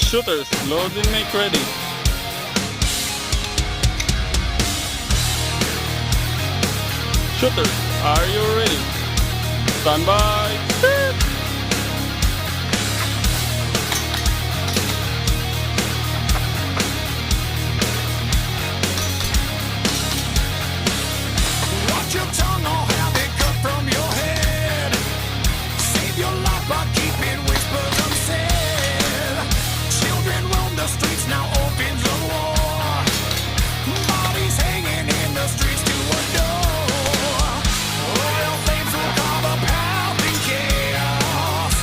Shooters, loading make ready. Shooters, are you ready? Stand by.